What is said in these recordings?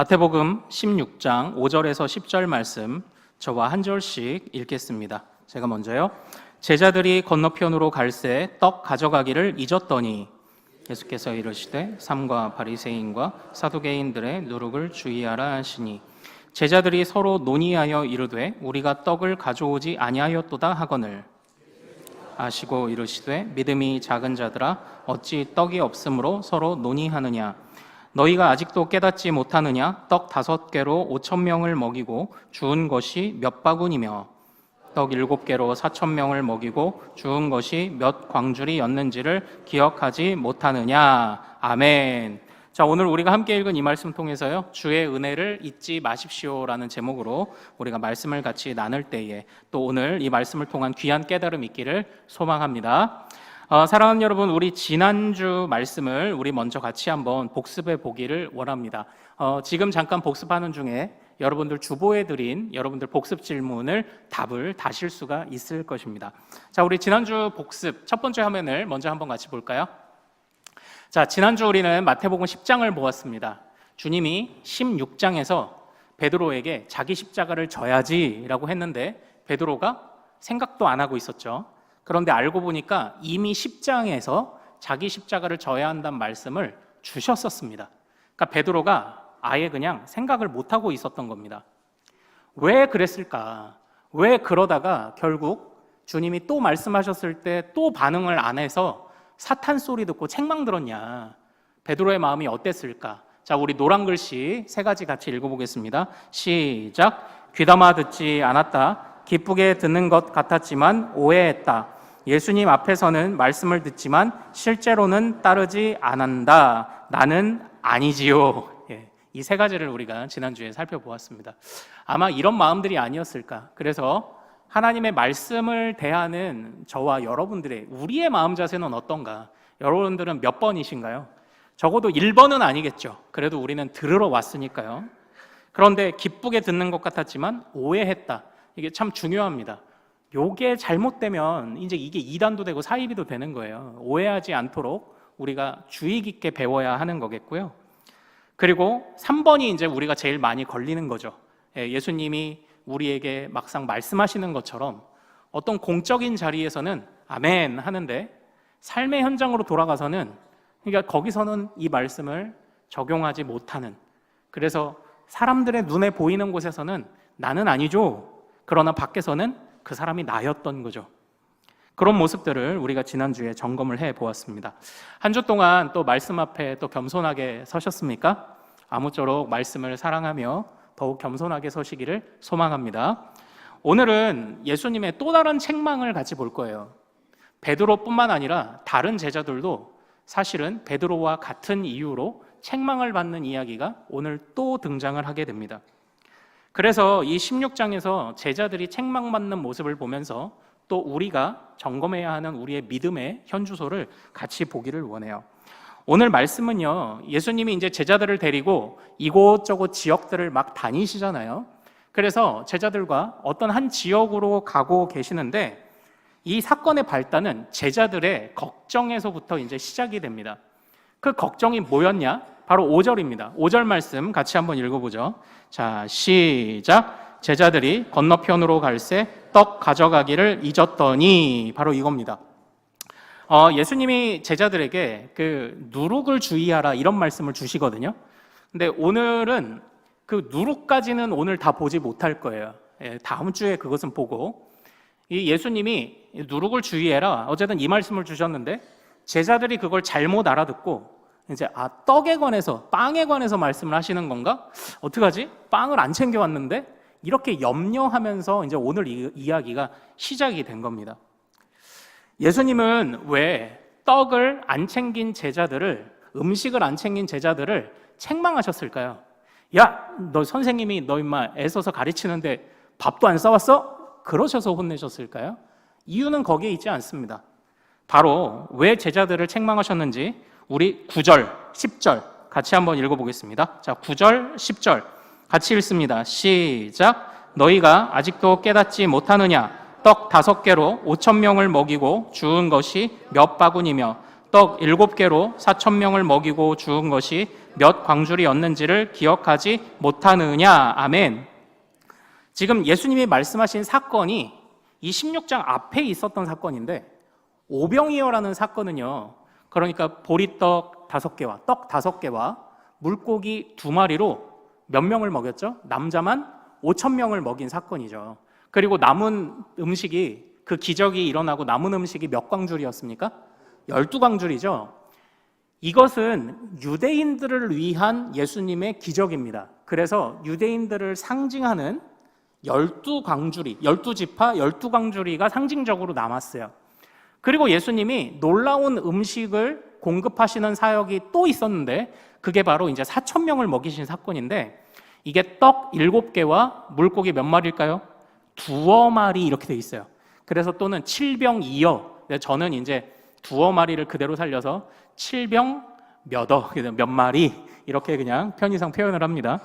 마태복음 16장 5절에서 10절 말씀 저와 한 절씩 읽겠습니다. 제가 먼저요. 제자들이 건너편으로 갈새 떡 가져가기를 잊었더니 예수께서 이르시되 삼가 바리새인과 사두개인들의 누룩을 주의하라 하시니 제자들이 서로 논의하여 이르되 우리가 떡을 가져오지 아니하였도다 하거늘 아시고 이르시되 믿음이 작은 자들아 어찌 떡이 없으므로 서로 논의하느냐 너희가 아직도 깨닫지 못하느냐 떡 5개로 5,000명을 먹이고 주운 것이 몇 바구니며 떡 7개로 4,000명을 먹이고 주운 것이 몇 광주리였는지를 기억하지 못하느냐. 아멘. 자, 오늘 우리가 함께 읽은 이 말씀 통해서요, 주의 은혜를 잊지 마십시오라는 제목으로 우리가 말씀을 같이 나눌 때에 또 오늘 이 말씀을 통한 귀한 깨달음 있기를 소망합니다. 사랑하는 여러분, 우리 지난주 말씀을 우리 먼저 같이 한번 복습해 보기를 원합니다. 지금 잠깐 복습하는 중에 여러분들 주보에 드린 여러분들 복습 질문을 답을 다실 수가 있을 것입니다. 자, 우리 지난주 복습 첫 번째 화면을 먼저 한번 같이 볼까요? 자, 지난주 우리는 마태복음 10장을 보았습니다. 주님이 16장에서 베드로에게 자기 십자가를 져야지라고 했는데 베드로가 생각도 안 하고 있었죠. 그런데 알고 보니까 이미 10장에서 자기 십자가를 져야 한다는 말씀을 주셨었습니다. 그러니까 베드로가 아예 그냥 생각을 못하고 있었던 겁니다. 왜 그랬을까? 왜 그러다가 결국 주님이 또 말씀하셨을 때 또 반응을 안 해서 사탄 소리 듣고 책망 들었냐? 베드로의 마음이 어땠을까? 자, 우리 노란 글씨 3가지 같이 읽어보겠습니다. 시작. 귀담아 듣지 않았다. 기쁘게 듣는 것 같았지만 오해했다. 예수님 앞에서는 말씀을 듣지만 실제로는 따르지 않는다. 나는 아니지요. 이 3가지를 우리가 지난주에 살펴보았습니다. 아마 이런 마음들이 아니었을까. 그래서 하나님의 말씀을 대하는 저와 여러분들의 우리의 마음 자세는 어떤가? 여러분들은 몇 번이신가요? 적어도 1번은 아니겠죠. 그래도 우리는 들으러 왔으니까요. 그런데 기쁘게 듣는 것 같았지만 오해했다. 이게 참 중요합니다. 요게 잘못되면 이제 이게 이단도 되고 사이비도 되는 거예요. 오해하지 않도록 우리가 주의 깊게 배워야 하는 거겠고요. 그리고 3번이 이제 우리가 제일 많이 걸리는 거죠. 예수님이 우리에게 막상 말씀하시는 것처럼 어떤 공적인 자리에서는 아멘 하는데 삶의 현장으로 돌아가서는 그러니까 거기서는 이 말씀을 적용하지 못하는, 그래서 사람들의 눈에 보이는 곳에서는 나는 아니죠. 그러나 밖에서는 그 사람이 나였던 거죠. 그런 모습들을 우리가 지난주에 점검을 해보았습니다. 한 주 동안 또 말씀 앞에 또 겸손하게 서셨습니까? 아무쪼록 말씀을 사랑하며 더욱 겸손하게 서시기를 소망합니다. 오늘은 예수님의 또 다른 책망을 같이 볼 거예요. 베드로뿐만 아니라 다른 제자들도 사실은 베드로와 같은 이유로 책망을 받는 이야기가 오늘 또 등장을 하게 됩니다. 그래서 이 16장에서 제자들이 책망받는 모습을 보면서 또 우리가 점검해야 하는 우리의 믿음의 현주소를 같이 보기를 원해요. 오늘 말씀은요, 예수님이 이제 제자들을 데리고 이곳저곳 지역들을 막 다니시잖아요. 그래서 제자들과 어떤 한 지역으로 가고 계시는데 이 사건의 발단은 제자들의 걱정에서부터 이제 시작이 됩니다. 그 걱정이 뭐였냐? 바로 5절입니다. 5절 말씀 같이 한번 읽어보죠. 자, 시작. 제자들이 건너편으로 갈새 떡 가져가기를 잊었더니, 바로 이겁니다. 예수님이 제자들에게 그 누룩을 주의하라 이런 말씀을 주시거든요. 근데 오늘은 그 누룩까지는 오늘 다 보지 못할 거예요. 다음 주에 그것은 보고, 이 예수님이 누룩을 주의해라 어쨌든 이 말씀을 주셨는데 제자들이 그걸 잘못 알아듣고 이제 떡에 관해서, 빵에 관해서 말씀을 하시는 건가? 어떡하지? 빵을 안 챙겨왔는데? 이렇게 염려하면서 이제 오늘 이 이야기가 시작이 된 겁니다. 예수님은 왜 떡을 안 챙긴 제자들을, 음식을 안 챙긴 제자들을 책망하셨을까요? 야, 너 선생님이 너 임마 애써서 가르치는데 밥도 안 싸왔어? 그러셔서 혼내셨을까요? 이유는 거기에 있지 않습니다. 바로 왜 제자들을 책망하셨는지 우리 9절, 10절 같이 한번 읽어보겠습니다. 자, 9절, 10절 같이 읽습니다. 시작. 너희가 아직도 깨닫지 못하느냐? 떡 5개로 5,000명을 먹이고 주운 것이 몇 바구니며 떡 7개로 4,000명을 먹이고 죽은 것이 몇 광줄이었는지를 기억하지 못하느냐. 아멘. 지금 예수님이 말씀하신 사건이 이 16장 앞에 있었던 사건인데, 오병이어라는 사건은요, 그러니까 보리떡 5개와 떡 5개와 물고기 2마리로 몇 명을 먹였죠? 남자만 5,000명을 먹인 사건이죠. 그리고 남은 음식이, 그 기적이 일어나고 남은 음식이 몇 광줄이었습니까? 12광줄이죠. 이것은 유대인들을 위한 예수님의 기적입니다. 그래서 유대인들을 상징하는 12광주리, 12지파, 12광주리가 상징적으로 남았어요. 그리고 예수님이 놀라운 음식을 공급하시는 사역이 또 있었는데, 그게 바로 이제 4,000명을 먹이신 사건인데, 이게 떡 7개와 물고기 몇 마리일까요? 2어마리 이렇게 돼 있어요. 그래서 또는 7병2어. 저는 이제 2어마리를 그대로 살려서 7병 몇 마리 이렇게 그냥 편의상 표현을 합니다.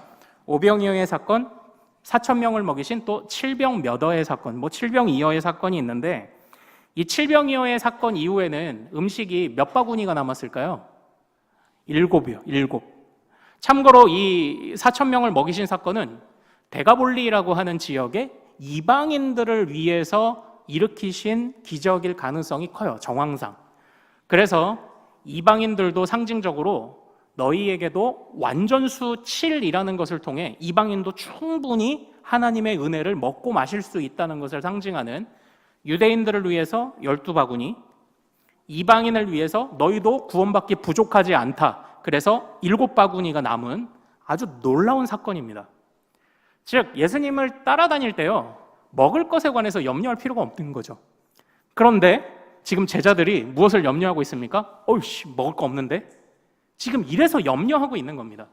오병이어의 사건, 4,000명을 먹이신 또 7병 몇어의 사건, 7병2어의 사건이 있는데, 이 7병2어의 사건 이후에는 음식이 몇 바구니가 남았을까요? 7이요. 7. 참고로 이 4,000명을 먹이신 사건은 데가볼리라고 하는 지역의 이방인들을 위해서 일으키신 기적일 가능성이 커요. 정황상. 그래서 이방인들도 상징적으로 너희에게도 완전수 7이라는 것을 통해 이방인도 충분히 하나님의 은혜를 먹고 마실 수 있다는 것을 상징하는, 유대인들을 위해서 12바구니, 이방인을 위해서 너희도 구원받기 부족하지 않다. 그래서 7바구니가 남은 아주 놀라운 사건입니다. 즉 예수님을 따라다닐 때요, 먹을 것에 관해서 염려할 필요가 없는 거죠. 그런데 지금 제자들이 무엇을 염려하고 있습니까? 어이씨, 먹을 거 없는데? 지금 이래서 염려하고 있는 겁니다.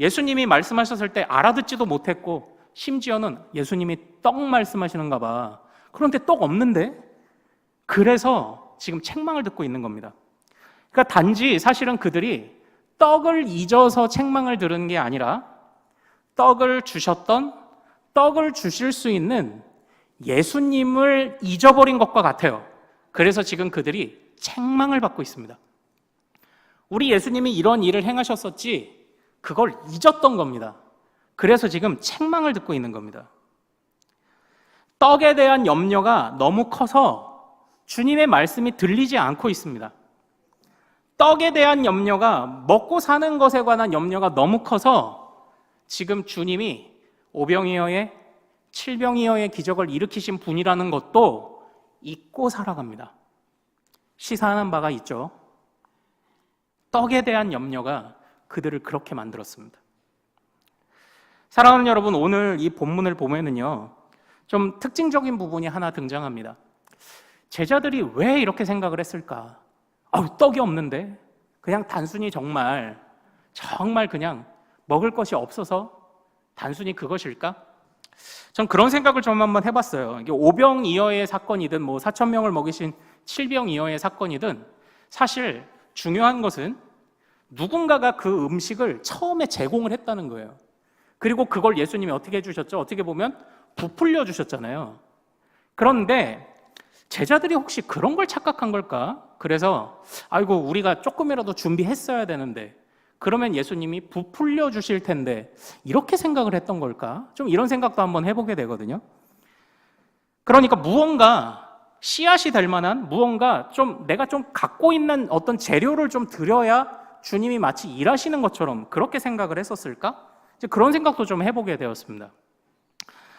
예수님이 말씀하셨을 때 알아듣지도 못했고, 심지어는 예수님이 떡 말씀하시는가 봐. 그런데 떡 없는데? 그래서 지금 책망을 듣고 있는 겁니다. 그러니까 단지 사실은 그들이 떡을 잊어서 책망을 들은 게 아니라, 떡을 주셨던, 떡을 주실 수 있는 예수님을 잊어버린 것과 같아요. 그래서 지금 그들이 책망을 받고 있습니다. 우리 예수님이 이런 일을 행하셨었지, 그걸 잊었던 겁니다. 그래서 지금 책망을 듣고 있는 겁니다. 떡에 대한 염려가 너무 커서 주님의 말씀이 들리지 않고 있습니다. 떡에 대한 염려가, 먹고 사는 것에 관한 염려가 너무 커서 지금 주님이 오병이어의 7병이어의 기적을 일으키신 분이라는 것도 잊고 살아갑니다. 시사하는 바가 있죠. 떡에 대한 염려가 그들을 그렇게 만들었습니다. 사랑하는 여러분, 오늘 이 본문을 보면은요, 좀 특징적인 부분이 하나 등장합니다. 제자들이 왜 이렇게 생각을 했을까? 떡이 없는데? 그냥 단순히 정말 그냥 먹을 것이 없어서 단순히 그것일까? 전 그런 생각을 좀 한번 해봤어요. 이게 오병이어의 사건이든 4,000명을 먹이신 7병이어의 사건이든, 사실 중요한 것은 누군가가 그 음식을 처음에 제공을 했다는 거예요. 그리고 그걸 예수님이 어떻게 해주셨죠? 어떻게 보면 부풀려 주셨잖아요. 그런데 제자들이 혹시 그런 걸 착각한 걸까? 그래서 아이고, 우리가 조금이라도 준비했어야 되는데, 그러면 예수님이 부풀려 주실 텐데, 이렇게 생각을 했던 걸까? 좀 이런 생각도 한번 해보게 되거든요. 그러니까 무언가 씨앗이 될 만한, 무언가 내가 좀 갖고 있는 어떤 재료를 좀 드려야 주님이 마치 일하시는 것처럼 그렇게 생각을 했었을까? 이제 그런 생각도 좀 해보게 되었습니다.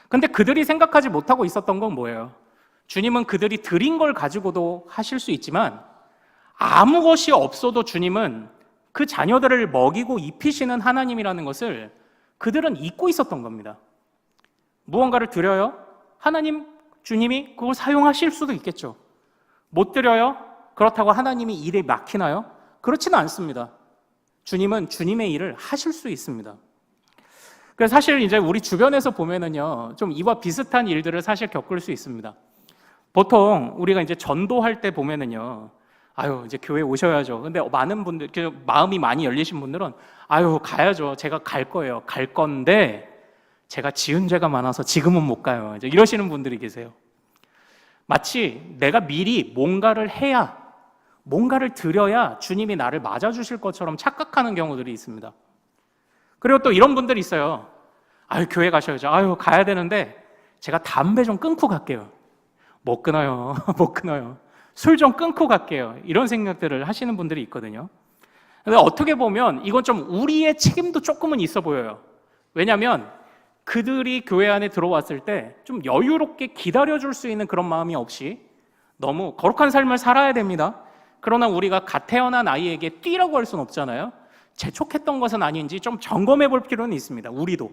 근데 그들이 생각하지 못하고 있었던 건 뭐예요? 주님은 그들이 드린 걸 가지고도 하실 수 있지만, 아무 것이 없어도 주님은 그 자녀들을 먹이고 입히시는 하나님이라는 것을 그들은 잊고 있었던 겁니다. 무언가를 드려요? 하나님, 주님이 그걸 사용하실 수도 있겠죠. 못 드려요? 그렇다고 하나님이 일에 막히나요? 그렇지는 않습니다. 주님은 주님의 일을 하실 수 있습니다. 그래서 사실 이제 우리 주변에서 보면은요, 좀 이와 비슷한 일들을 사실 겪을 수 있습니다. 보통 우리가 이제 전도할 때 보면은요, 이제 교회 오셔야죠. 근데 많은 분들, 마음이 많이 열리신 분들은 가야죠. 제가 갈 거예요. 갈 건데 제가 지은 죄가 많아서 지금은 못 가요. 이제 이러시는 분들이 계세요. 마치 내가 미리 뭔가를 해야, 뭔가를 드려야 주님이 나를 맞아주실 것처럼 착각하는 경우들이 있습니다. 그리고 또 이런 분들이 있어요. 아유, 교회 가셔야죠. 아유, 가야 되는데 제가 담배 좀 끊고 갈게요. 못 끊어요. 못 끊어요. 술 좀 끊고 갈게요. 이런 생각들을 하시는 분들이 있거든요. 근데 어떻게 보면 이건 좀 우리의 책임도 조금은 있어 보여요. 왜냐하면 그들이 교회 안에 들어왔을 때 좀 여유롭게 기다려줄 수 있는 그런 마음이 없이 너무 거룩한 삶을 살아야 됩니다. 그러나 우리가 갓 태어난 아이에게 뛰라고 할 수는 없잖아요. 재촉했던 것은 아닌지 좀 점검해 볼 필요는 있습니다. 우리도.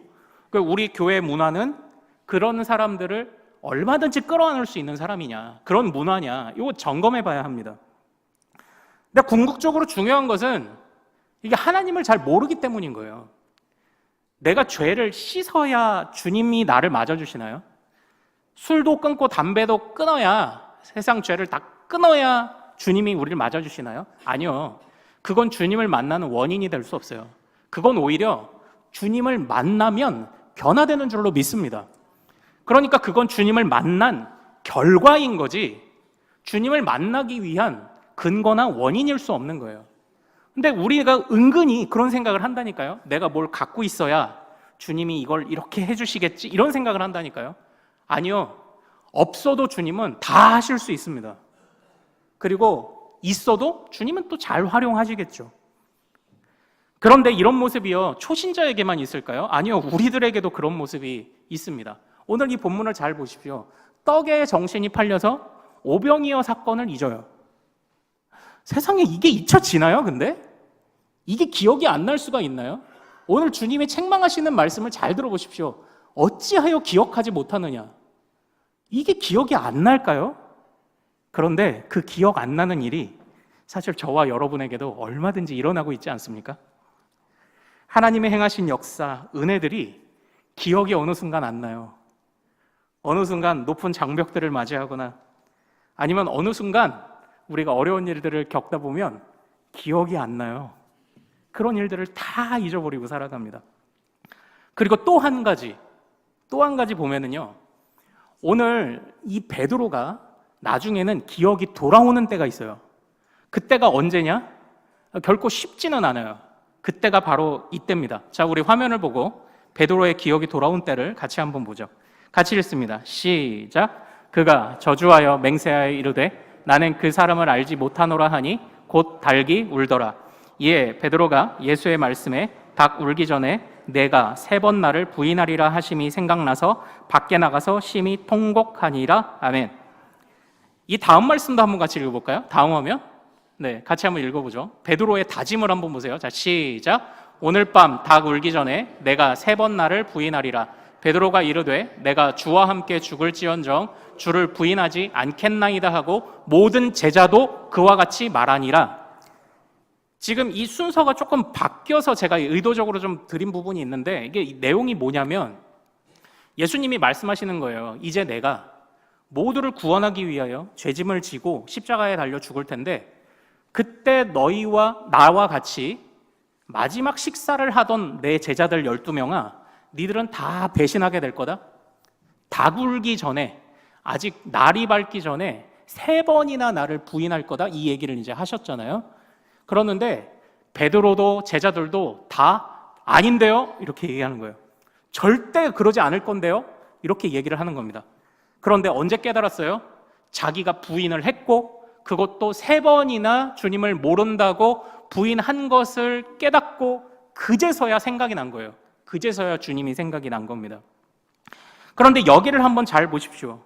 우리 교회 문화는 그런 사람들을 얼마든지 끌어안을 수 있는 사람이냐, 그런 문화냐, 이거 점검해 봐야 합니다. 근데 궁극적으로 중요한 것은 이게 하나님을 잘 모르기 때문인 거예요. 내가 죄를 씻어야 주님이 나를 맞아주시나요? 술도 끊고 담배도 끊어야, 세상 죄를 다 끊어야 주님이 우리를 맞아주시나요? 아니요. 그건 주님을 만나는 원인이 될 수 없어요. 그건 오히려 주님을 만나면 변화되는 줄로 믿습니다. 그러니까 그건 주님을 만난 결과인 거지 주님을 만나기 위한 근거나 원인일 수 없는 거예요. 근데 우리가 은근히 그런 생각을 한다니까요. 내가 뭘 갖고 있어야 주님이 이걸 이렇게 해주시겠지, 이런 생각을 한다니까요. 아니요. 없어도 주님은 다 하실 수 있습니다. 그리고 있어도 주님은 또 잘 활용하시겠죠. 그런데 이런 모습이요, 초신자에게만 있을까요? 아니요. 우리들에게도 그런 모습이 있습니다. 오늘 이 본문을 잘 보십시오. 떡에 정신이 팔려서 오병이어 사건을 잊어요. 세상에 이게 잊혀지나요, 근데? 이게 기억이 안 날 수가 있나요? 오늘 주님의 책망하시는 말씀을 잘 들어보십시오. 어찌하여 기억하지 못하느냐? 이게 기억이 안 날까요? 그런데 그 기억 안 나는 일이 사실 저와 여러분에게도 얼마든지 일어나고 있지 않습니까? 하나님의 행하신 역사, 은혜들이 기억이 어느 순간 안 나요. 어느 순간 높은 장벽들을 맞이하거나 아니면 어느 순간 우리가 어려운 일들을 겪다 보면 기억이 안 나요. 그런 일들을 다 잊어버리고 살아갑니다. 그리고 또 한 가지 보면은요, 오늘 이 베드로가 나중에는 기억이 돌아오는 때가 있어요. 그때가 언제냐? 결코 쉽지는 않아요. 그때가 바로 이때입니다. 자, 우리 화면을 보고 베드로의 기억이 돌아온 때를 같이 한번 보죠. 같이 읽습니다. 시작. 그가 저주하여 맹세하여 이르되 나는 그 사람을 알지 못하노라 하니 곧 닭이 울더라. 이에 베드로가 예수의 말씀에 닭 울기 전에 내가 3번 나를 부인하리라 하심이 생각나서 밖에 나가서 심히 통곡하니라. 아멘. 이 다음 말씀도 한번 같이 읽어볼까요? 다음 화면. 네, 같이 한번 읽어보죠. 베드로의 다짐을 한번 보세요. 자, 시작. 오늘 밤 닭 울기 전에 내가 3번 나를 부인하리라. 베드로가 이르되 내가 주와 함께 죽을지언정 주를 부인하지 않겠나이다 하고 모든 제자도 그와 같이 말하니라. 지금 이 순서가 조금 바뀌어서 제가 의도적으로 좀 드린 부분이 있는데 이게 내용이 뭐냐면 예수님이 말씀하시는 거예요. 이제 내가 모두를 구원하기 위하여 죄짐을 지고 십자가에 달려 죽을 텐데 그때 너희와 나와 같이 마지막 식사를 하던 내 제자들 12명아 니들은 다 배신하게 될 거다. 닭 울기 전에 아직 날이 밝기 전에 3번이나 나를 부인할 거다. 이 얘기를 이제 하셨잖아요. 그러는데 베드로도 제자들도 다 아닌데요? 이렇게 얘기하는 거예요. 절대 그러지 않을 건데요? 이렇게 얘기를 하는 겁니다. 그런데 언제 깨달았어요? 자기가 부인을 했고 그것도 3번이나 주님을 모른다고 부인한 것을 깨닫고 그제서야 생각이 난 거예요. 그제서야 주님이 생각이 난 겁니다. 그런데 여기를 한번 잘 보십시오.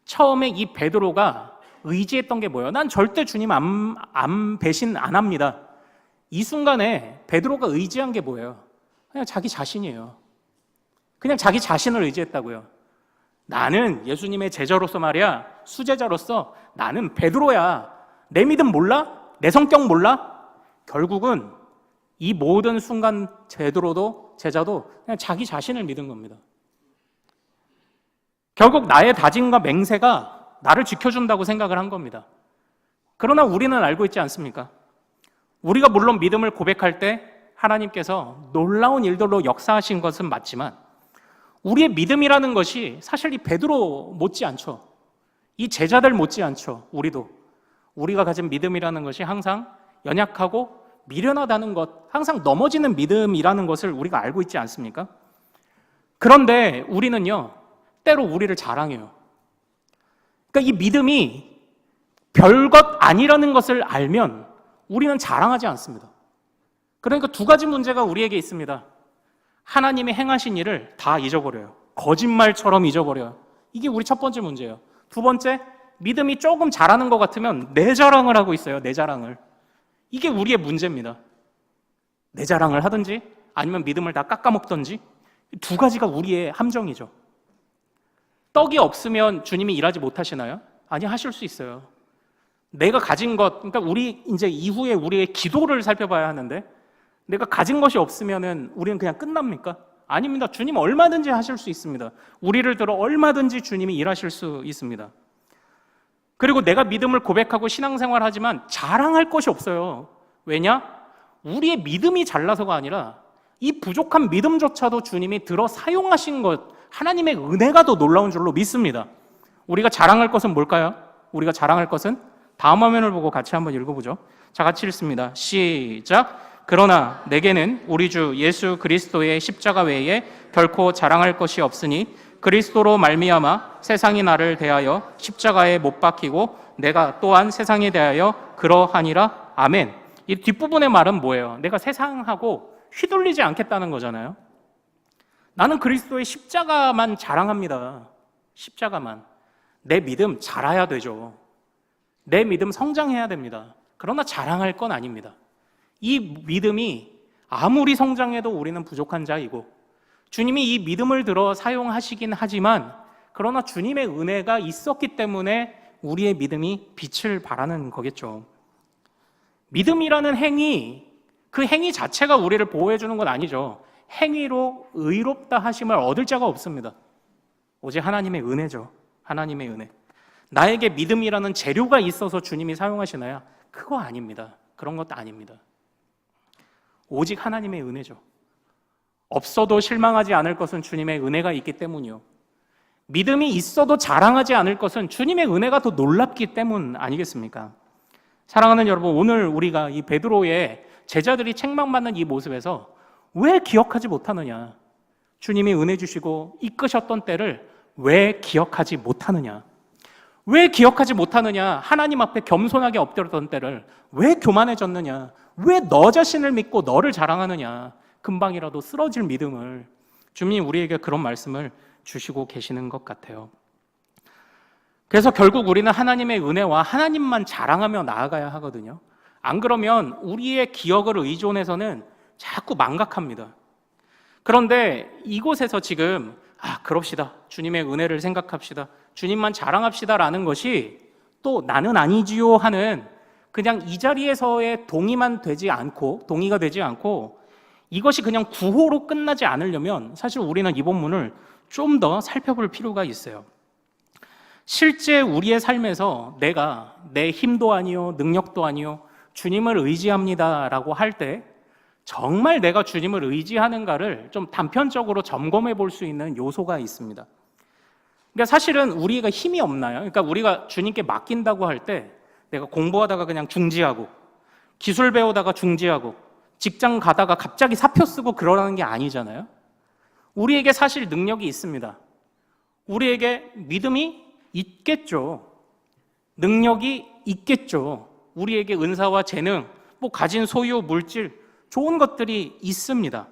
처음에 이 베드로가 의지했던 게 뭐예요? 난 절대 주님 안 배신 안 합니다. 이 순간에 베드로가 의지한 게 뭐예요? 그냥 자기 자신이에요. 그냥 자기 자신을 의지했다고요. 나는 예수님의 제자로서 말이야, 수제자로서 나는 베드로야. 내 믿음 몰라? 내 성격 몰라? 결국은 이 모든 순간 베드로도 제자도 그냥 자기 자신을 믿은 겁니다. 결국 나의 다짐과 맹세가 나를 지켜준다고 생각을 한 겁니다. 그러나 우리는 알고 있지 않습니까? 우리가 물론 믿음을 고백할 때 하나님께서 놀라운 일들로 역사하신 것은 맞지만 우리의 믿음이라는 것이 사실 이 베드로 못지 않죠. 이 제자들 못지 않죠. 우리가 가진 믿음이라는 것이 항상 연약하고 미련하다는 것, 항상 넘어지는 믿음이라는 것을 우리가 알고 있지 않습니까? 그런데 우리는요, 때로 우리를 자랑해요. 그러니까 이 믿음이 별것 아니라는 것을 알면 우리는 자랑하지 않습니다. 그러니까 두 가지 문제가 우리에게 있습니다. 하나님이 행하신 일을 다 잊어버려요. 거짓말처럼 잊어버려요. 이게 우리 첫 번째 문제예요. 두 번째, 믿음이 조금 잘하는 것 같으면 내 자랑을 하고 있어요. 내 자랑을. 이게 우리의 문제입니다. 내 자랑을 하든지 아니면 믿음을 다 깎아먹든지 두 가지가 우리의 함정이죠. 떡이 없으면 주님이 일하지 못하시나요? 아니, 하실 수 있어요. 내가 가진 것, 그러니까 우리 이제 이후에 우리의 기도를 살펴봐야 하는데 내가 가진 것이 없으면은 우리는 그냥 끝납니까? 아닙니다. 주님 얼마든지 하실 수 있습니다. 우리를 들어 얼마든지 주님이 일하실 수 있습니다. 그리고 내가 믿음을 고백하고 신앙생활 하지만 자랑할 것이 없어요. 왜냐? 우리의 믿음이 잘나서가 아니라 이 부족한 믿음조차도 주님이 들어 사용하신 것, 하나님의 은혜가 더 놀라운 줄로 믿습니다. 우리가 자랑할 것은 뭘까요? 우리가 자랑할 것은 다음 화면을 보고 같이 한번 읽어보죠. 자, 같이 읽습니다. 시작. 그러나 내게는 우리 주 예수 그리스도의 십자가 외에 결코 자랑할 것이 없으니 그리스도로 말미암아 세상이 나를 대하여 십자가에 못 박히고 내가 또한 세상에 대하여 그러하니라. 아멘. 이 뒷부분의 말은 뭐예요? 내가 세상하고 휘둘리지 않겠다는 거잖아요. 나는 그리스도의 십자가만 자랑합니다. 십자가만. 내 믿음 자라야 되죠. 내 믿음 성장해야 됩니다. 그러나 자랑할 건 아닙니다. 이 믿음이 아무리 성장해도 우리는 부족한 자이고 주님이 이 믿음을 들어 사용하시긴 하지만 그러나 주님의 은혜가 있었기 때문에 우리의 믿음이 빛을 발하는 거겠죠. 믿음이라는 행위, 그 행위 자체가 우리를 보호해 주는 건 아니죠. 행위로 의롭다 하심을 얻을 자가 없습니다. 오직 하나님의 은혜죠. 하나님의 은혜. 나에게 믿음이라는 재료가 있어서 주님이 사용하시나요? 그거 아닙니다. 그런 것도 아닙니다. 오직 하나님의 은혜죠. 없어도 실망하지 않을 것은 주님의 은혜가 있기 때문이요. 믿음이 있어도 자랑하지 않을 것은 주님의 은혜가 더 놀랍기 때문 아니겠습니까? 사랑하는 여러분, 오늘 우리가 이 베드로의 제자들이 책망받는 이 모습에서 왜 기억하지 못하느냐? 주님이 은혜 주시고 이끄셨던 때를 왜 기억하지 못하느냐? 왜 기억하지 못하느냐? 하나님 앞에 겸손하게 엎드렸던 때를 왜 교만해졌느냐? 왜 너 자신을 믿고 너를 자랑하느냐? 금방이라도 쓰러질 믿음을 주님이 우리에게 그런 말씀을 주시고 계시는 것 같아요. 그래서 결국 우리는 하나님의 은혜와 하나님만 자랑하며 나아가야 하거든요. 안 그러면 우리의 기억을 의존해서는 자꾸 망각합니다. 그런데 이곳에서 지금 그럽시다. 주님의 은혜를 생각합시다. 주님만 자랑합시다라는 것이 또 나는 아니지요 하는 그냥 이 자리에서의 동의가 되지 않고 이것이 그냥 구호로 끝나지 않으려면 사실 우리는 이 본문을 좀 더 살펴볼 필요가 있어요. 실제 우리의 삶에서 내가 내 힘도 아니요 능력도 아니요 주님을 의지합니다라고 할 때 정말 내가 주님을 의지하는가를 좀 단편적으로 점검해 볼 수 있는 요소가 있습니다. 그러니까 사실은 우리가 힘이 없나요? 그러니까 우리가 주님께 맡긴다고 할 때 내가 공부하다가 그냥 중지하고 기술 배우다가 중지하고 직장 가다가 갑자기 사표 쓰고 그러라는 게 아니잖아요. 우리에게 사실 능력이 있습니다. 우리에게 믿음이 있겠죠. 능력이 있겠죠. 우리에게 은사와 재능, 가진 소유, 물질, 좋은 것들이 있습니다.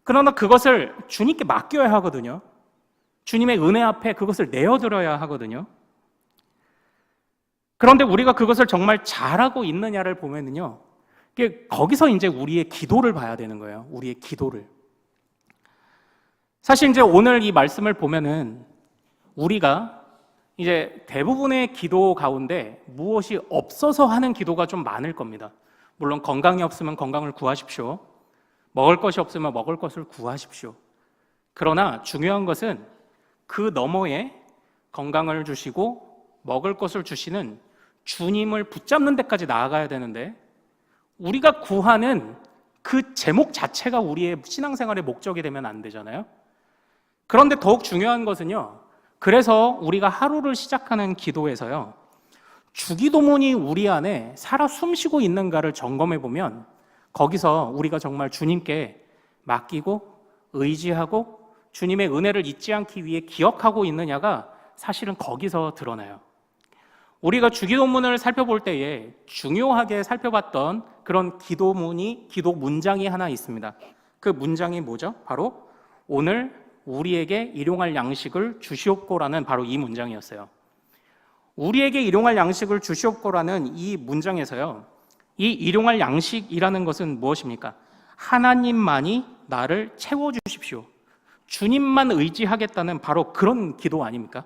그러나 그것을 주님께 맡겨야 하거든요. 주님의 은혜 앞에 그것을 내어드려야 하거든요. 그런데 우리가 그것을 정말 잘하고 있느냐를 보면은요, 거기서 이제 우리의 기도를 봐야 되는 거예요. 우리의 기도를. 사실 이제 오늘 이 말씀을 보면은 우리가 이제 대부분의 기도 가운데 무엇이 없어서 하는 기도가 좀 많을 겁니다. 물론 건강이 없으면 건강을 구하십시오. 먹을 것이 없으면 먹을 것을 구하십시오. 그러나 중요한 것은 그 너머에 건강을 주시고 먹을 것을 주시는 주님을 붙잡는 데까지 나아가야 되는데 우리가 구하는 그 제목 자체가 우리의 신앙생활의 목적이 되면 안 되잖아요. 그런데 더욱 중요한 것은요, 그래서 우리가 하루를 시작하는 기도에서요, 주기도문이 우리 안에 살아 숨쉬고 있는가를 점검해 보면 거기서 우리가 정말 주님께 맡기고 의지하고 주님의 은혜를 잊지 않기 위해 기억하고 있느냐가 사실은 거기서 드러나요. 우리가 주기도문을 살펴볼 때에 중요하게 살펴봤던 그런 기도 문장이 하나 있습니다. 그 문장이 뭐죠? 바로 오늘 우리에게 일용할 양식을 주시옵고라는 바로 이 문장이었어요. 우리에게 일용할 양식을 주시옵고라는 이 문장에서요, 이 일용할 양식이라는 것은 무엇입니까? 하나님만이 나를 채워주십시오. 주님만 의지하겠다는 바로 그런 기도 아닙니까?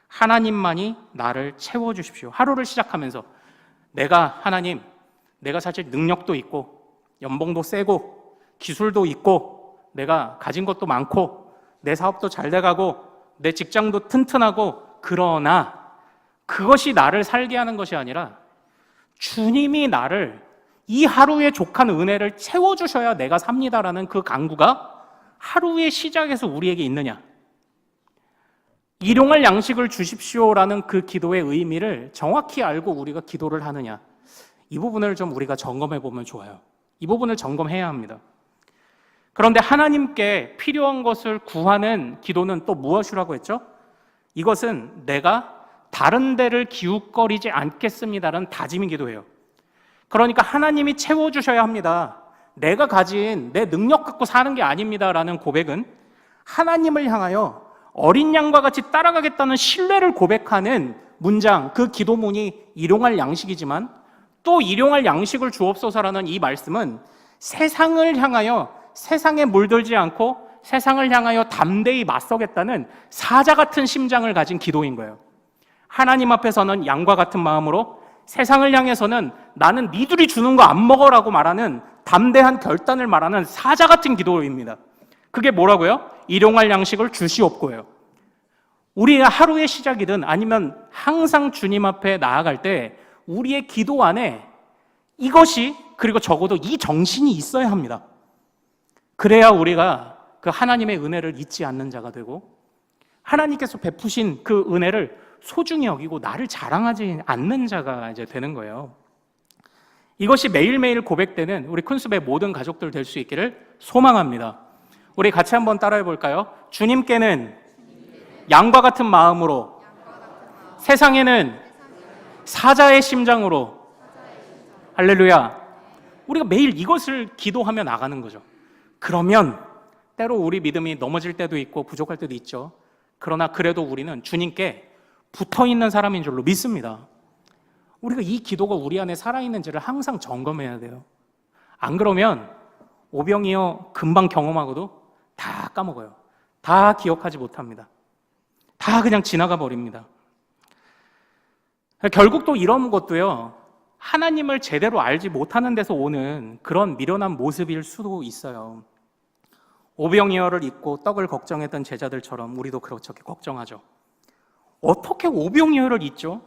하나님만이 나를 채워주십시오. 하루를 시작하면서 하나님, 내가 사실 능력도 있고 연봉도 세고 기술도 있고 내가 가진 것도 많고 내 사업도 잘 돼가고 내 직장도 튼튼하고, 그러나 그것이 나를 살게 하는 것이 아니라 주님이 나를 이 하루에 족한 은혜를 채워주셔야 내가 삽니다라는 그 간구가 하루의 시작에서 우리에게 있느냐? 일용할 양식을 주십시오라는 그 기도의 의미를 정확히 알고 우리가 기도를 하느냐? 이 부분을 좀 우리가 점검해 보면 좋아요. 이 부분을 점검해야 합니다. 그런데 하나님께 필요한 것을 구하는 기도는 또 무엇이라고 했죠? 이것은 내가 다른 데를 기웃거리지 않겠습니다라는 다짐의 기도예요. 그러니까 하나님이 채워주셔야 합니다. 내가 가진 내 능력 갖고 사는 게 아닙니다라는 고백은 하나님을 향하여 어린 양과 같이 따라가겠다는 신뢰를 고백하는 문장, 그 기도문이 일용할 양식이지만, 또 일용할 양식을 주옵소서라는 이 말씀은 세상을 향하여 세상에 물들지 않고 세상을 향하여 담대히 맞서겠다는 사자 같은 심장을 가진 기도인 거예요. 하나님 앞에서는 양과 같은 마음으로, 세상을 향해서는 나는 니들이 주는 거 안 먹어라고 말하는 담대한 결단을 말하는 사자 같은 기도입니다. 그게 뭐라고요? 일용할 양식을 주시옵고요. 우리의 하루의 시작이든 아니면 항상 주님 앞에 나아갈 때 우리의 기도 안에 이것이, 그리고 적어도 이 정신이 있어야 합니다. 그래야 우리가 그 하나님의 은혜를 잊지 않는 자가 되고 하나님께서 베푸신 그 은혜를 소중히 여기고 나를 자랑하지 않는 자가 이제 되는 거예요. 이것이 매일매일 고백되는 우리 큰숲의 모든 가족들 될 수 있기를 소망합니다. 우리 같이 한번 따라해 볼까요? 주님께는 양과 같은 마음으로, 세상에는 사자의 심장으로. 할렐루야. 우리가 매일 이것을 기도하며 나가는 거죠. 그러면 때로 우리 믿음이 넘어질 때도 있고 부족할 때도 있죠. 그러나 그래도 우리는 주님께 붙어있는 사람인 줄로 믿습니다. 우리가 이 기도가 우리 안에 살아있는지를 항상 점검해야 돼요. 안 그러면 오병이어 금방 경험하고도 다 까먹어요. 다 기억하지 못합니다. 다 그냥 지나가 버립니다. 결국 또 이런 것도요, 하나님을 제대로 알지 못하는 데서 오는 그런 미련한 모습일 수도 있어요. 오병이어를 잊고 떡을 걱정했던 제자들처럼 우리도 그렇게 걱정하죠. 어떻게 오병이어를 잊죠?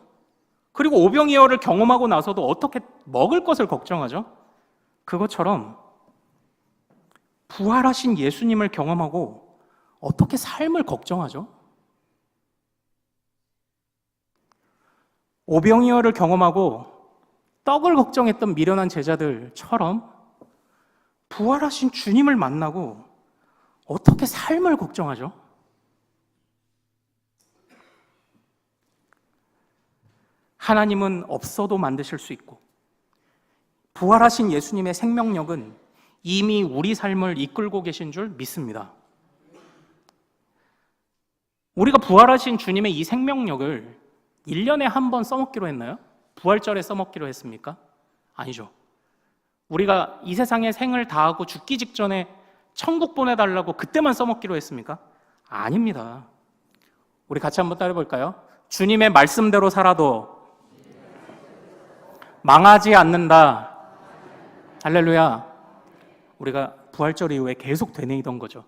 그리고 오병이어를 경험하고 나서도 어떻게 먹을 것을 걱정하죠? 그것처럼 부활하신 예수님을 경험하고 어떻게 삶을 걱정하죠? 오병이어를 경험하고 떡을 걱정했던 미련한 제자들처럼 부활하신 주님을 만나고 어떻게 삶을 걱정하죠? 하나님은 없어도 만드실 수 있고 부활하신 예수님의 생명력은 이미 우리 삶을 이끌고 계신 줄 믿습니다. 우리가 부활하신 주님의 이 생명력을 1년에 한 번 써먹기로 했나요? 부활절에 써먹기로 했습니까? 아니죠. 우리가 이 세상에 생을 다하고 죽기 직전에 천국 보내달라고 그때만 써먹기로 했습니까? 아닙니다. 우리 같이 한번 따라해볼까요? 주님의 말씀대로 살아도 망하지 않는다. 할렐루야. 우리가 부활절 이후에 계속 되뇌이던 거죠.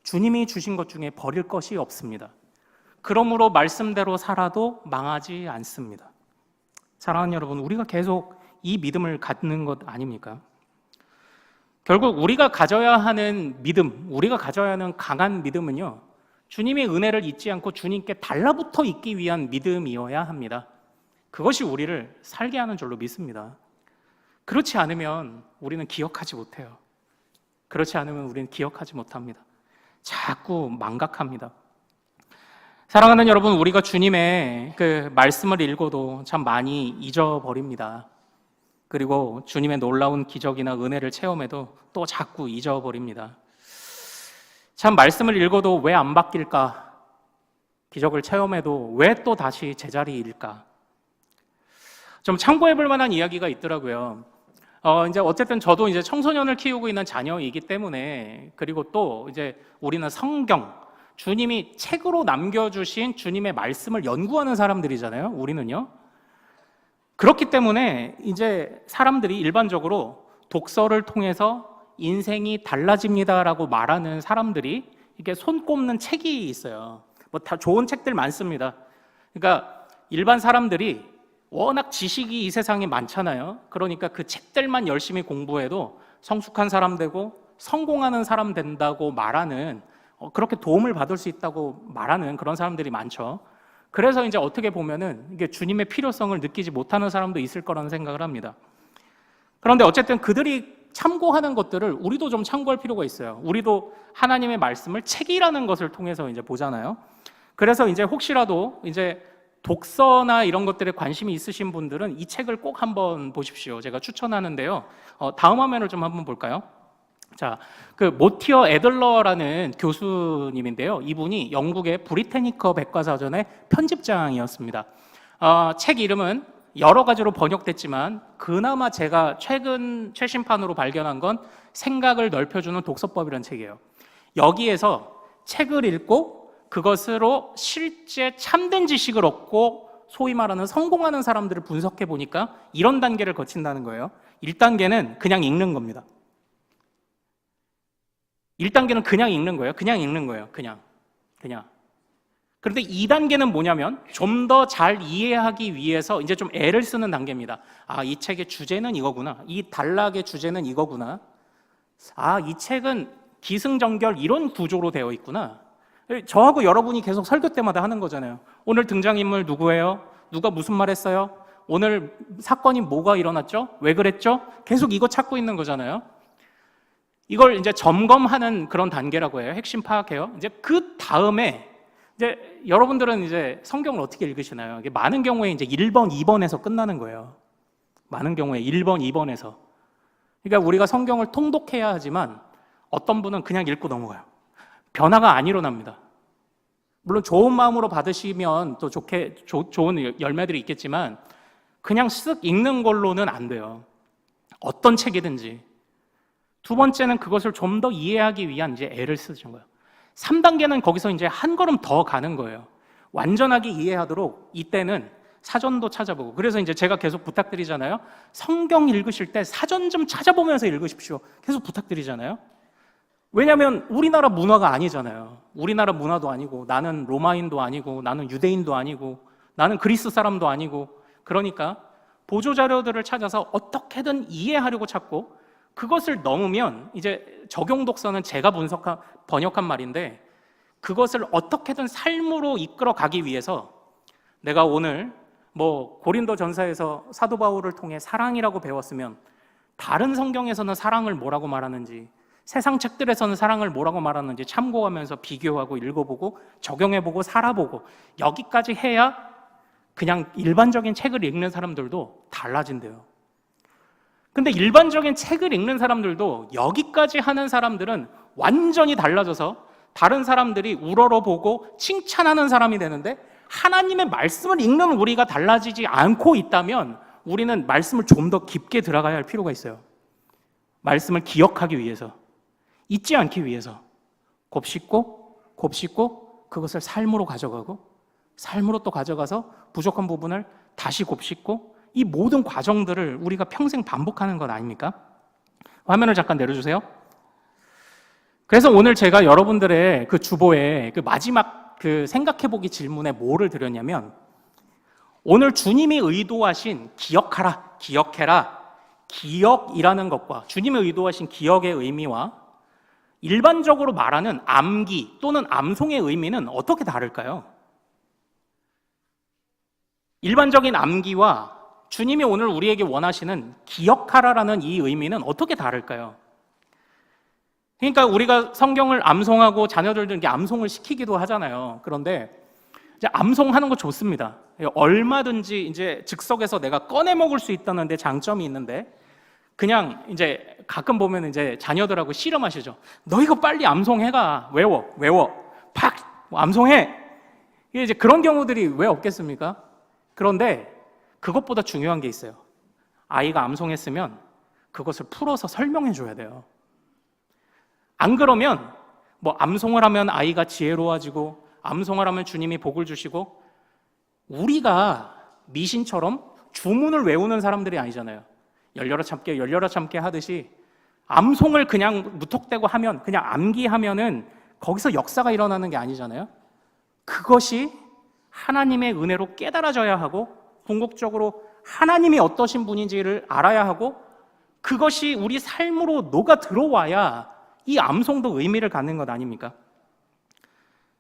주님이 주신 것 중에 버릴 것이 없습니다. 그러므로 말씀대로 살아도 망하지 않습니다. 사랑하는 여러분, 우리가 계속 이 믿음을 갖는 것 아닙니까? 결국 우리가 가져야 하는 믿음, 우리가 가져야 하는 강한 믿음은요, 주님의 은혜를 잊지 않고 주님께 달라붙어 있기 위한 믿음이어야 합니다. 그것이 우리를 살게 하는 줄로 믿습니다. 그렇지 않으면 우리는 기억하지 못해요. 그렇지 않으면 우리는 기억하지 못합니다. 자꾸 망각합니다. 사랑하는 여러분, 우리가 주님의 그 말씀을 읽어도 참 많이 잊어버립니다. 그리고 주님의 놀라운 기적이나 은혜를 체험해도 또 자꾸 잊어버립니다. 참 말씀을 읽어도 왜 안 바뀔까? 기적을 체험해도 왜 또 다시 제자리일까? 좀 참고해 볼 만한 이야기가 있더라고요. 이제 어쨌든 저도 이제 청소년을 키우고 있는 자녀이기 때문에, 그리고 또 이제 우리는 성경, 주님이 책으로 남겨주신 주님의 말씀을 연구하는 사람들이잖아요. 우리는요. 그렇기 때문에 이제 사람들이 일반적으로 독서를 통해서 인생이 달라집니다라고 말하는 사람들이 이게 손꼽는 책이 있어요. 뭐 다 좋은 책들 많습니다. 그러니까 일반 사람들이 워낙 지식이 이 세상에 많잖아요. 그러니까 그 책들만 열심히 공부해도 성숙한 사람 되고 성공하는 사람 된다고 말하는, 그렇게 도움을 받을 수 있다고 말하는 그런 사람들이 많죠. 그래서 이제 어떻게 보면은 이게 주님의 필요성을 느끼지 못하는 사람도 있을 거라는 생각을 합니다. 그런데 어쨌든 그들이 참고하는 것들을 우리도 좀 참고할 필요가 있어요. 우리도 하나님의 말씀을 책이라는 것을 통해서 이제 보잖아요. 그래서 이제 혹시라도 이제 독서나 이런 것들에 관심이 있으신 분들은 이 책을 꼭 한번 보십시오. 제가 추천하는데요. 다음 화면을 좀 한번 볼까요? 자, 그 모티어 애들러라는 교수님인데요. 이분이 영국의 브리테니커 백과사전의 편집장이었습니다. 책 이름은 여러 가지로 번역됐지만 그나마 제가 최신판으로 발견한 건 생각을 넓혀주는 독서법이라는 책이에요. 여기에서 책을 읽고 그것으로 실제 참된 지식을 얻고 소위 말하는 성공하는 사람들을 분석해 보니까 이런 단계를 거친다는 거예요. 1단계는 그냥 읽는 겁니다. 1단계는 그냥 읽는 거예요. 그냥 읽는 거예요. 그냥. 그런데 2단계는 뭐냐면 좀 더 잘 이해하기 위해서 이제 좀 애를 쓰는 단계입니다. 아, 이 책의 주제는 이거구나. 이 단락의 주제는 이거구나. 아, 이 책은 기승전결 이런 구조로 되어 있구나. 저하고 여러분이 계속 설교 때마다 하는 거잖아요. 오늘 등장인물 누구예요? 누가 무슨 말 했어요? 오늘 사건이 뭐가 일어났죠? 왜 그랬죠? 계속 이거 찾고 있는 거잖아요. 이걸 이제 점검하는 그런 단계라고 해요. 핵심 파악해요. 이제 그 다음에 이제 여러분들은 이제 성경을 어떻게 읽으시나요? 이게 많은 경우에 이제 1번, 2번에서 끝나는 거예요. 많은 경우에 1번, 2번에서. 그러니까 우리가 성경을 통독해야 하지만 어떤 분은 그냥 읽고 넘어가요. 변화가 안 일어납니다. 물론 좋은 마음으로 받으시면 또 좋은 열매들이 있겠지만 그냥 쓱 읽는 걸로는 안 돼요. 어떤 책이든지. 두 번째는 그것을 좀 더 이해하기 위한 이제 애를 쓰는 거예요. 3단계는 거기서 이제 한 걸음 더 가는 거예요. 완전하게 이해하도록 이때는 사전도 찾아보고. 그래서 이제 제가 계속 부탁드리잖아요. 성경 읽으실 때 사전 좀 찾아보면서 읽으십시오. 계속 부탁드리잖아요. 왜냐하면 우리나라 문화가 아니잖아요. 우리나라 문화도 아니고 나는 로마인도 아니고 나는 유대인도 아니고 나는 그리스 사람도 아니고 그러니까 보조자료들을 찾아서 어떻게든 이해하려고 찾고 그것을 넘으면 이제 적용 독서는 제가 번역한 말인데 그것을 어떻게든 삶으로 이끌어 가기 위해서 내가 오늘 뭐 고린도 전서에서 사도 바울을 통해 사랑이라고 배웠으면 다른 성경에서는 사랑을 뭐라고 말하는지 세상 책들에서는 사랑을 뭐라고 말하는지 참고하면서 비교하고 읽어보고 적용해보고 살아보고 여기까지 해야 그냥 일반적인 책을 읽는 사람들도 달라진대요. 근데 일반적인 책을 읽는 사람들도 여기까지 하는 사람들은 완전히 달라져서 다른 사람들이 우러러보고 칭찬하는 사람이 되는데 하나님의 말씀을 읽는 우리가 달라지지 않고 있다면 우리는 말씀을 좀 더 깊게 들어가야 할 필요가 있어요. 말씀을 기억하기 위해서, 잊지 않기 위해서 곱씹고 그것을 삶으로 가져가고 삶으로 또 가져가서 부족한 부분을 다시 곱씹고 이 모든 과정들을 우리가 평생 반복하는 것 아닙니까? 화면을 잠깐 내려주세요. 그래서 오늘 제가 여러분들의 그 주보에 그 마지막 그 생각해보기 질문에 뭐를 드렸냐면 오늘 주님이 의도하신 기억해라 기억이라는 것과 주님이 의도하신 기억의 의미와 일반적으로 말하는 암기 또는 암송의 의미는 어떻게 다를까요? 일반적인 암기와 주님이 오늘 우리에게 원하시는 기억하라라는 이 의미는 어떻게 다를까요? 그러니까 우리가 성경을 암송하고 자녀들에게 암송을 시키기도 하잖아요. 그런데 이제 암송하는 거 좋습니다. 얼마든지 이제 즉석에서 내가 꺼내 먹을 수 있다는 데 장점이 있는데, 그냥 이제 가끔 보면 이제 자녀들하고 씨름하시죠. 너 이거 빨리 암송해가. 외워. 팍! 암송해! 이제 그런 경우들이 왜 없겠습니까? 그런데 그것보다 중요한 게 있어요. 아이가 암송했으면 그것을 풀어서 설명해 줘야 돼요. 안 그러면 뭐 암송을 하면 아이가 지혜로워지고 암송을 하면 주님이 복을 주시고, 우리가 미신처럼 주문을 외우는 사람들이 아니잖아요. 열려라 참깨 하듯이 암송을 그냥 무턱대고 하면, 그냥 암기하면은 거기서 역사가 일어나는 게 아니잖아요. 그것이 하나님의 은혜로 깨달아져야 하고, 궁극적으로 하나님이 어떠신 분인지를 알아야 하고, 그것이 우리 삶으로 녹아 들어와야 이 암송도 의미를 갖는 것 아닙니까?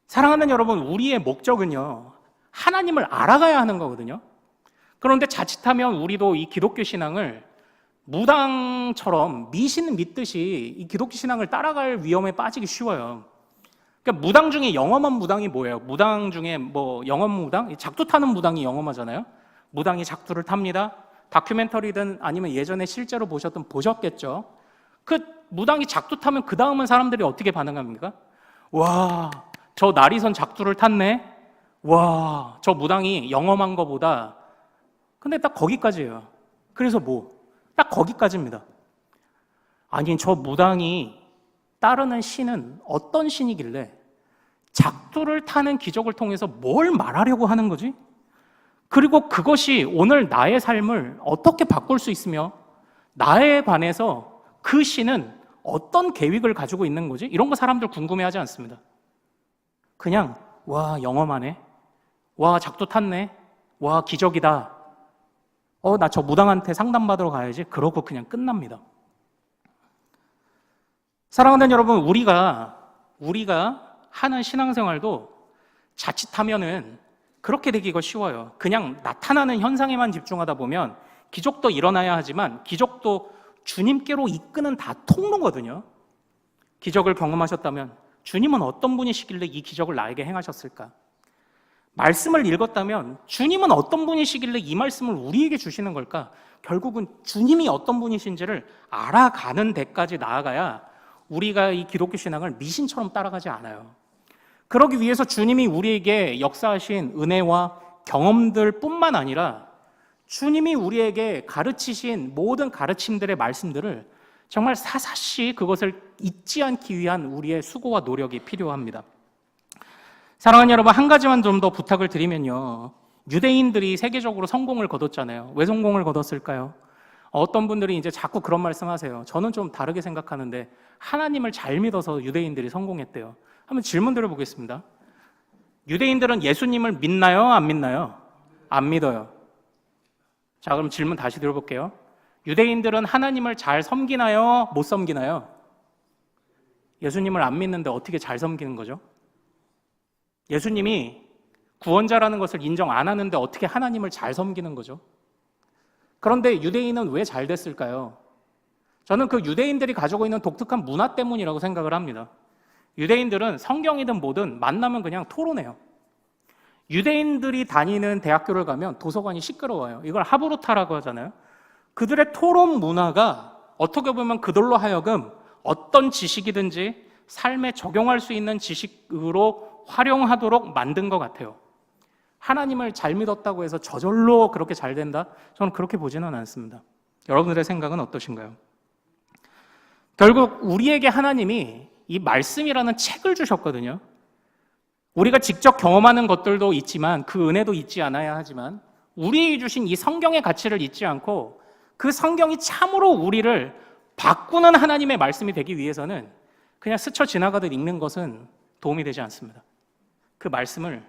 사랑하는 여러분, 우리의 목적은요, 하나님을 알아가야 하는 거거든요. 그런데 자칫하면 우리도 이 기독교 신앙을 무당처럼 미신 믿듯이 이 기독교 신앙을 따라갈 위험에 빠지기 쉬워요. 그러니까 무당 중에 영험한 무당이 뭐예요? 무당 중에 뭐 영험 무당? 작두 타는 무당이 영험하잖아요. 무당이 작두를 탑니다. 다큐멘터리든 아니면 예전에 실제로 보셨겠죠. 그 무당이 작두 타면 그 다음은 사람들이 어떻게 반응합니까? 와, 저 나리선 작두를 탔네. 와, 저 무당이 영험한 거보다. 근데 딱 거기까지예요. 그래서 딱 거기까지입니다. 아니, 저 무당이 따르는 신은 어떤 신이길래 작두를 타는 기적을 통해서 뭘 말하려고 하는 거지? 그리고 그것이 오늘 나의 삶을 어떻게 바꿀 수 있으며 나에 관해서 그 신은 어떤 계획을 가지고 있는 거지? 이런 거 사람들 궁금해하지 않습니다. 그냥 와, 영험하네. 와, 작두 탔네. 와, 기적이다. 나 저 무당한테 상담받으러 가야지. 그러고 그냥 끝납니다. 사랑하는 여러분, 우리가 하는 신앙생활도 자칫하면은 그렇게 되기가 쉬워요. 그냥 나타나는 현상에만 집중하다 보면 기적도 일어나야 하지만 기적도 주님께로 이끄는 다 통로거든요. 기적을 경험하셨다면 주님은 어떤 분이시길래 이 기적을 나에게 행하셨을까? 말씀을 읽었다면 주님은 어떤 분이시길래 이 말씀을 우리에게 주시는 걸까? 결국은 주님이 어떤 분이신지를 알아가는 데까지 나아가야 우리가 이 기독교 신앙을 미신처럼 따라가지 않아요. 그러기 위해서 주님이 우리에게 역사하신 은혜와 경험들 뿐만 아니라 주님이 우리에게 가르치신 모든 가르침들의 말씀들을 정말 사사시 그것을 잊지 않기 위한 우리의 수고와 노력이 필요합니다. 사랑하는 여러분, 한 가지만 좀 더 부탁을 드리면요. 유대인들이 세계적으로 성공을 거뒀잖아요. 왜 성공을 거뒀을까요? 어떤 분들이 이제 자꾸 그런 말씀 하세요. 저는 좀 다르게 생각하는데 하나님을 잘 믿어서 유대인들이 성공했대요. 한번 질문 드려보겠습니다. 유대인들은 예수님을 믿나요? 안 믿나요? 안 믿어요. 자, 그럼 질문 다시 드려볼게요. 유대인들은 하나님을 잘 섬기나요? 못 섬기나요? 예수님을 안 믿는데 어떻게 잘 섬기는 거죠? 예수님이 구원자라는 것을 인정 안 하는데 어떻게 하나님을 잘 섬기는 거죠? 그런데 유대인은 왜 잘 됐을까요? 저는 그 유대인들이 가지고 있는 독특한 문화 때문이라고 생각을 합니다. 유대인들은 성경이든 뭐든 만나면 그냥 토론해요. 유대인들이 다니는 대학교를 가면 도서관이 시끄러워요. 이걸 하브루타라고 하잖아요. 그들의 토론 문화가 어떻게 보면 그들로 하여금 어떤 지식이든지 삶에 적용할 수 있는 지식으로 활용하도록 만든 것 같아요. 하나님을 잘 믿었다고 해서 저절로 그렇게 잘 된다? 저는 그렇게 보지는 않습니다. 여러분들의 생각은 어떠신가요? 결국 우리에게 하나님이 이 말씀이라는 책을 주셨거든요. 우리가 직접 경험하는 것들도 있지만 그 은혜도 잊지 않아야 하지만 우리에게 주신 이 성경의 가치를 잊지 않고 그 성경이 참으로 우리를 바꾸는 하나님의 말씀이 되기 위해서는 그냥 스쳐 지나가듯 읽는 것은 도움이 되지 않습니다. 그 말씀을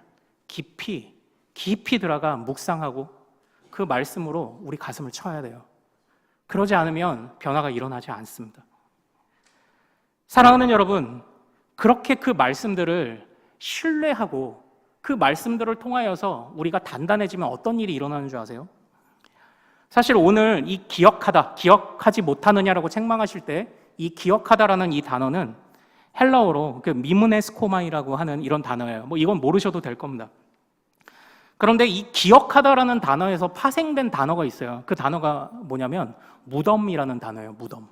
깊이 들어가 묵상하고 그 말씀으로 우리 가슴을 쳐야 돼요. 그러지 않으면 변화가 일어나지 않습니다. 사랑하는 여러분, 그렇게 그 말씀들을 신뢰하고 그 그 말씀들을 통하여서 우리가 단단해지면 어떤 일이 일어나는 줄 아세요? 사실 오늘 이 기억하다, 기억하지 못하느냐라고 책망하실 때 이 기억하다라는 이 단어는 헬라어로 그 미무네스코마이라고 하는 이런 단어예요. 뭐 이건 모르셔도 될 겁니다. 그런데 이 기억하다라는 단어에서 파생된 단어가 있어요. 그 단어가 뭐냐면 무덤이라는 단어예요. 무덤.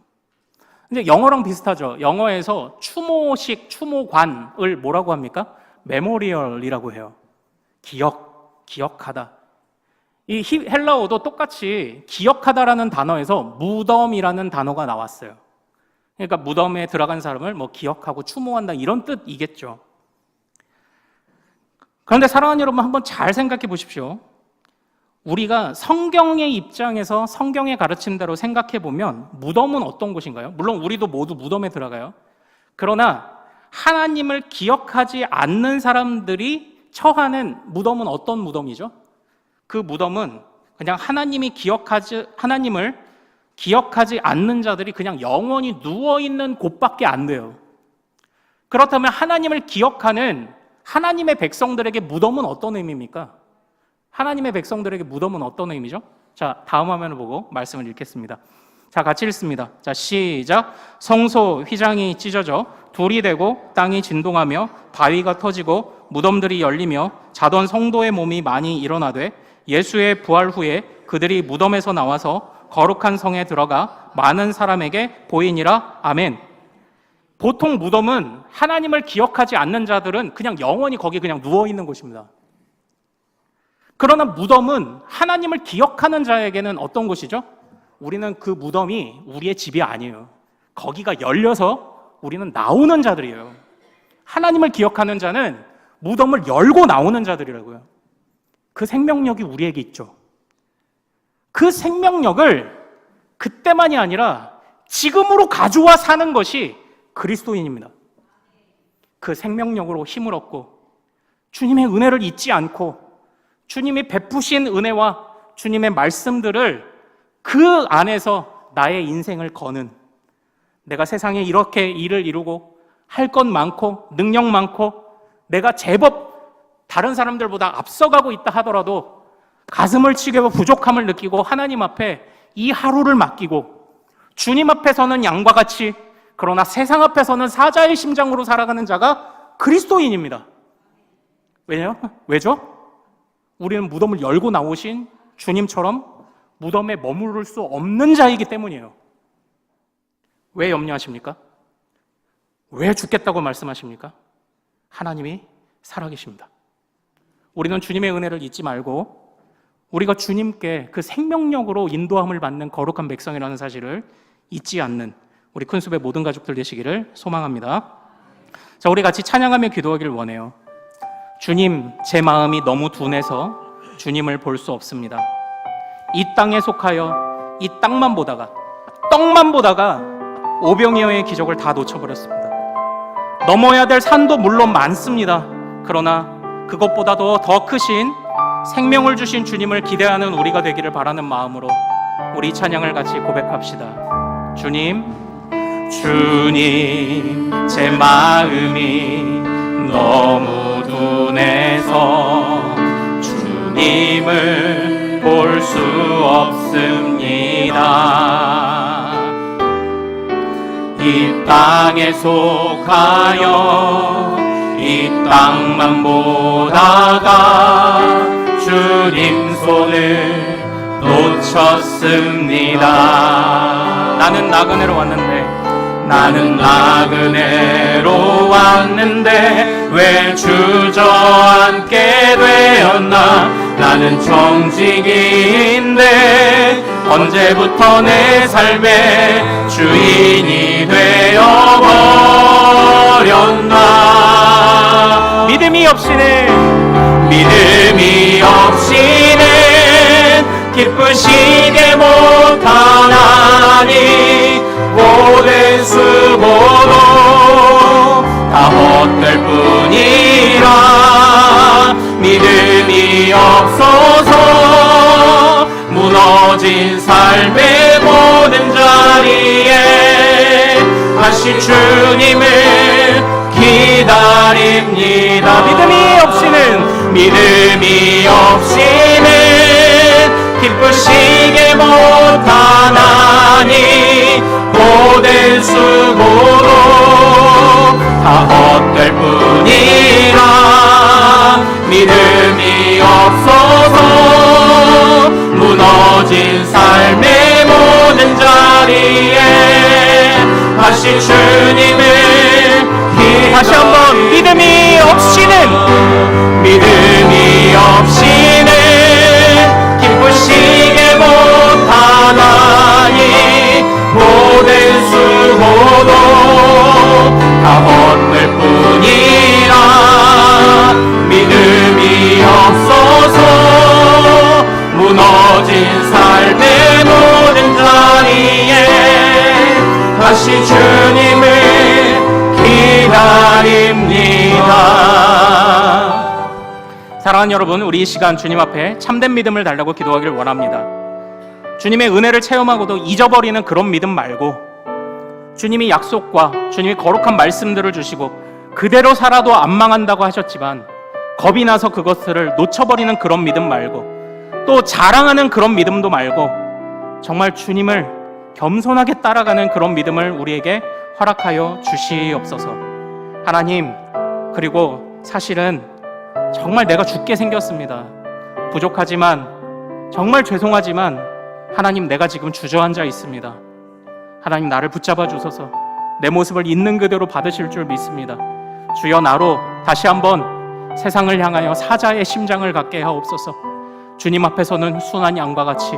근데 영어랑 비슷하죠. 영어에서 추모식, 추모관을 뭐라고 합니까? 메모리얼이라고 해요. 기억하다. 이 헬라어도 똑같이 기억하다라는 단어에서 무덤이라는 단어가 나왔어요. 그러니까 무덤에 들어간 사람을 뭐 기억하고 추모한다 이런 뜻이겠죠. 그런데 사랑하는 여러분, 한번 잘 생각해 보십시오. 우리가 성경의 입장에서 성경의 가르침대로 생각해 보면 무덤은 어떤 곳인가요? 물론 우리도 모두 무덤에 들어가요. 그러나 하나님을 기억하지 않는 사람들이 처하는 무덤은 어떤 무덤이죠? 그 무덤은 그냥 하나님을 기억하지 않는 자들이 그냥 영원히 누워있는 곳밖에 안 돼요. 그렇다면 하나님을 기억하는 하나님의 백성들에게 무덤은 어떤 의미입니까? 하나님의 백성들에게 무덤은 어떤 의미죠? 자, 다음 화면을 보고 말씀을 읽겠습니다. 자, 같이 읽습니다. 자, 시작. 성소 휘장이 찢어져 돌이 되고 땅이 진동하며 바위가 터지고 무덤들이 열리며 자던 성도의 몸이 많이 일어나되 예수의 부활 후에 그들이 무덤에서 나와서 거룩한 성에 들어가 많은 사람에게 보이니라. 아멘. 보통 무덤은 하나님을 기억하지 않는 자들은 그냥 영원히 거기 그냥 누워있는 곳입니다. 그러나 무덤은 하나님을 기억하는 자에게는 어떤 곳이죠? 우리는 그 무덤이 우리의 집이 아니에요. 거기가 열려서 우리는 나오는 자들이에요. 하나님을 기억하는 자는 무덤을 열고 나오는 자들이라고요. 그 생명력이 우리에게 있죠. 그 생명력을 그때만이 아니라 지금으로 가져와 사는 것이 그리스도인입니다. 그 생명력으로 힘을 얻고 주님의 은혜를 잊지 않고 주님이 베푸신 은혜와 주님의 말씀들을 그 안에서 나의 인생을 거는, 내가 세상에 이렇게 일을 이루고 할 것 많고 능력 많고 내가 제법 다른 사람들보다 앞서가고 있다 하더라도 가슴을 치고 부족함을 느끼고 하나님 앞에 이 하루를 맡기고 주님 앞에서는 양과 같이, 그러나 세상 앞에서는 사자의 심장으로 살아가는 자가 그리스도인입니다. 왜죠? 우리는 무덤을 열고 나오신 주님처럼 무덤에 머무를 수 없는 자이기 때문이에요. 왜 염려하십니까? 왜 죽겠다고 말씀하십니까? 하나님이 살아계십니다. 우리는 주님의 은혜를 잊지 말고 우리가 주님께 그 생명력으로 인도함을 받는 거룩한 백성이라는 사실을 잊지 않는 우리 큰숲의 모든 가족들 되시기를 소망합니다. 자, 우리 같이 찬양하며 기도하기를 원해요. 주님, 제 마음이 너무 둔해서 주님을 볼 수 없습니다. 이 땅에 속하여 이 떡만 보다가 오병이어의 기적을 다 놓쳐버렸습니다. 넘어야 될 산도 물론 많습니다. 그러나 그것보다도 더 크신 생명을 주신 주님을 기대하는 우리가 되기를 바라는 마음으로 우리 찬양을 같이 고백합시다. 주님, 제 마음이 너무 둔해서 주님을 볼 수 없습니다. 이 땅에 속하여 이 땅만 보다가 주님 손을 놓쳤습니다. 나는 나그네로 왔는데 왜 주저앉게 되었나. 나는 정직인데 언제부터 내 삶의 주인이 되어버렸나. 믿음이 없이는 기쁘시게 못하나니 모든 수고도 다 헛될 뿐이라. 믿음이 없어서 무너진 삶의 모든 자리에 다시 주님을 기다립니다. 믿음이 없이는 기쁘시게 못하나니 고된 수고로 다 헛될 뿐이라. 믿음이 없어서 무너진 삶의 모든 자리에 다시 주님을 다시 한번 믿음이 없이는 기쁘시게 못하나니 모든 수고도 다 헛될 뿐이라. 믿음이 없어서 무너진 삶의 모든 자리에 다시 주님을 기다립니다. 사랑하는 여러분, 우리 이 시간 주님 앞에 참된 믿음을 달라고 기도하길 원합니다. 주님의 은혜를 체험하고도 잊어버리는 그런 믿음 말고, 주님이 약속과 주님이 거룩한 말씀들을 주시고 그대로 살아도 안 망한다고 하셨지만 겁이 나서 그것들을 놓쳐버리는 그런 믿음 말고, 또 자랑하는 그런 믿음도 말고, 정말 주님을 겸손하게 따라가는 그런 믿음을 우리에게 허락하여 주시옵소서. 하나님, 그리고 사실은 정말 내가 죽게 생겼습니다. 부족하지만, 정말 죄송하지만 하나님, 내가 지금 주저앉아 있습니다. 하나님, 나를 붙잡아 주소서. 내 모습을 있는 그대로 받으실 줄 믿습니다. 주여, 나로 다시 한번 세상을 향하여 사자의 심장을 갖게 하옵소서. 주님 앞에서는 순한 양과 같이,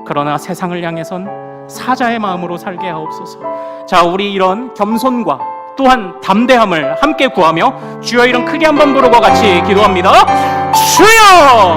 그러나 세상을 향해선 사자의 마음으로 살게 하옵소서. 자, 우리 이런 겸손과 또한 담대함을 함께 구하며 주여 이름 크게 한번 부르고 같이 기도합니다. 주여!